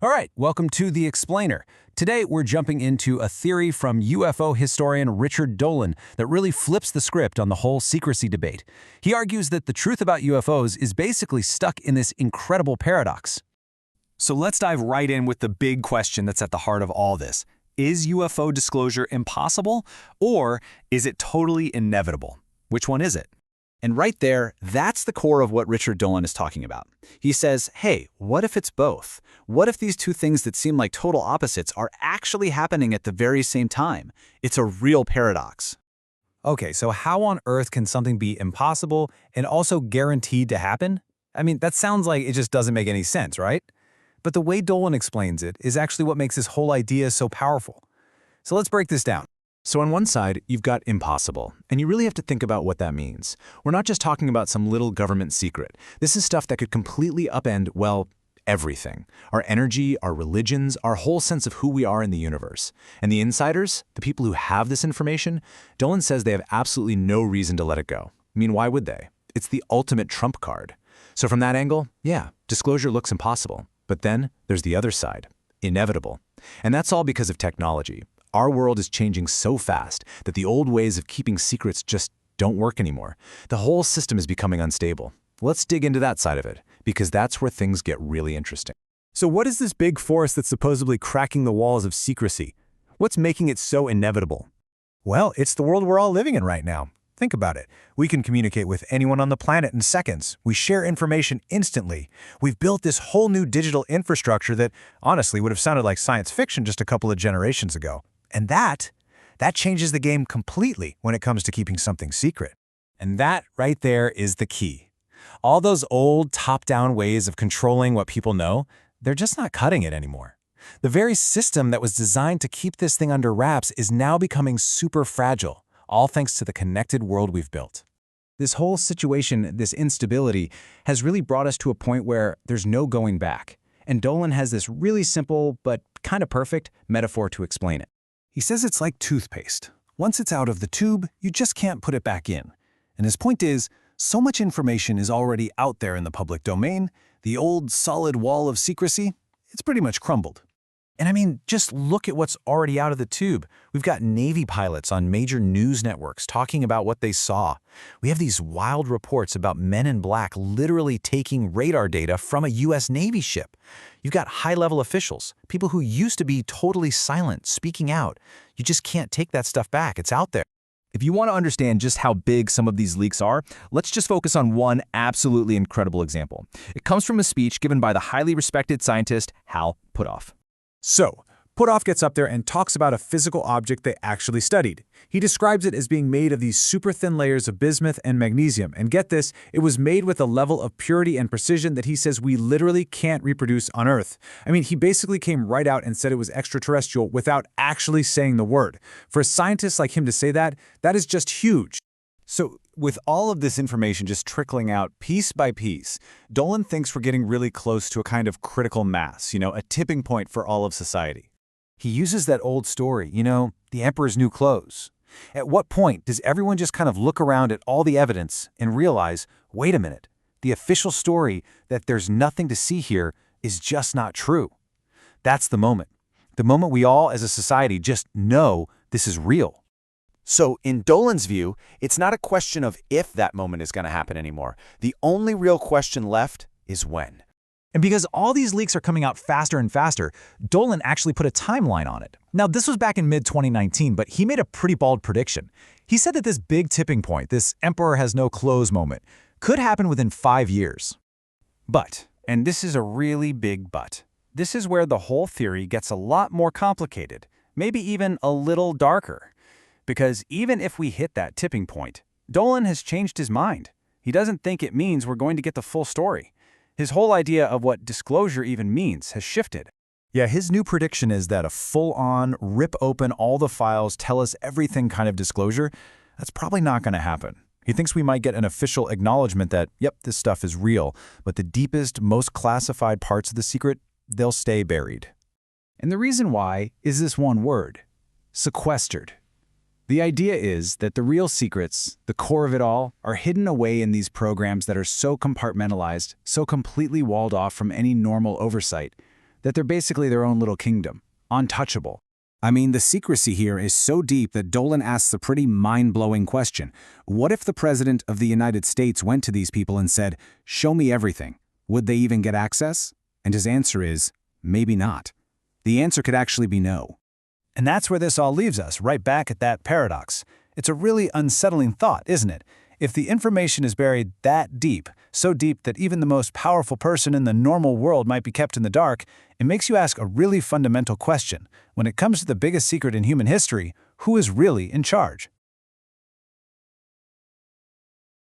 All right, welcome to The Explainer. Today, we're jumping into a theory from UFO historian Richard Dolan that really flips the script on the whole secrecy debate. He argues that the truth about UFOs is basically stuck in this incredible paradox. So let's dive right in with the big question that's at the heart of all this. Is UFO disclosure impossible, or is it totally inevitable? Which one is it? And right there, that's the core of what Richard Dolan is talking about. He says, hey, what if it's both? What if these two things that seem like total opposites are actually happening at the very same time? It's a real paradox. Okay, so how on earth can something be impossible and also guaranteed to happen? I mean, that sounds like it just doesn't make any sense, right? But the way Dolan explains it is actually what makes this whole idea so powerful. So let's break this down. So on one side, you've got impossible, and you really have to think about what that means. We're not just talking about some little government secret. This is stuff that could completely upend, well, everything. Our energy, our religions, our whole sense of who we are in the universe. And the insiders, the people who have this information, Dolan says they have absolutely no reason to let it go. I mean, why would they? It's the ultimate trump card. So from that angle, yeah, disclosure looks impossible. But then there's the other side, inevitable. And that's all because of technology. Our world is changing so fast that the old ways of keeping secrets just don't work anymore. The whole system is becoming unstable. Let's dig into that side of it, because that's where things get really interesting. So what is this big force that's supposedly cracking the walls of secrecy? What's making it so inevitable? Well, it's the world we're all living in right now. Think about it. We can communicate with anyone on the planet in seconds. We share information instantly. We've built this whole new digital infrastructure that honestly would have sounded like science fiction just a couple of generations ago. And that changes the game completely when it comes to keeping something secret. And that right there is the key. All those old top-down ways of controlling what people know, they're just not cutting it anymore. The very system that was designed to keep this thing under wraps is now becoming super fragile, all thanks to the connected world we've built. This whole situation, this instability, has really brought us to a point where there's no going back. And Dolan has this really simple, but kind of perfect metaphor to explain it. He says it's like toothpaste. Once it's out of the tube, you just can't put it back in. And his point is, so much information is already out there in the public domain, the old solid wall of secrecy, it's pretty much crumbled. And I mean, just look at what's already out of the tube. We've got Navy pilots on major news networks talking about what they saw. We have these wild reports about men in black literally taking radar data from a US Navy ship. You've got high-level officials, people who used to be totally silent, speaking out. You just can't take that stuff back. It's out there. If you want to understand just how big some of these leaks are, let's just focus on one absolutely incredible example. It comes from a speech given by the highly respected scientist Hal Putoff. So, Putoff gets up there and talks about a physical object they actually studied. He describes it as being made of these super thin layers of bismuth and magnesium, and get this, it was made with a level of purity and precision that he says we literally can't reproduce on Earth. I mean, he basically came right out and said it was extraterrestrial without actually saying the word. For a scientist like him to say that, that is just huge. So, with all of this information just trickling out piece by piece, Dolan thinks we're getting really close to a kind of critical mass, a tipping point for all of society. He uses that old story, the emperor's new clothes. At what point does everyone just kind of look around at all the evidence and realize, wait a minute, the official story that there's nothing to see here is just not true? That's the moment. The moment we all as a society just know this is real. So, in Dolan's view, it's not a question of if that moment is going to happen anymore. The only real question left is when. And because all these leaks are coming out faster and faster, Dolan actually put a timeline on it. Now, this was back in mid-2019, but he made a pretty bold prediction. He said that this big tipping point, this emperor has no clothes moment, could happen within 5 years. But, and this is a really big but, this is where the whole theory gets a lot more complicated, maybe even a little darker. Because even if we hit that tipping point, Dolan has changed his mind. He doesn't think it means we're going to get the full story. His whole idea of what disclosure even means has shifted. Yeah, his new prediction is that a full-on, rip open all the files, tell us everything kind of disclosure, that's probably not going to happen. He thinks we might get an official acknowledgement that, yep, this stuff is real, but the deepest, most classified parts of the secret, they'll stay buried. And the reason why is this one word: sequestered. The idea is that the real secrets, the core of it all, are hidden away in these programs that are so compartmentalized, so completely walled off from any normal oversight, that they're basically their own little kingdom, untouchable. I mean, the secrecy here is so deep that Dolan asks a pretty mind-blowing question. What if the President of the United States went to these people and said, "Show me everything"? Would they even get access? And his answer is, maybe not. The answer could actually be no. And that's where this all leaves us, right back at that paradox. It's a really unsettling thought, isn't it? If the information is buried that deep, so deep that even the most powerful person in the normal world might be kept in the dark, it makes you ask a really fundamental question. When it comes to the biggest secret in human history, who is really in charge?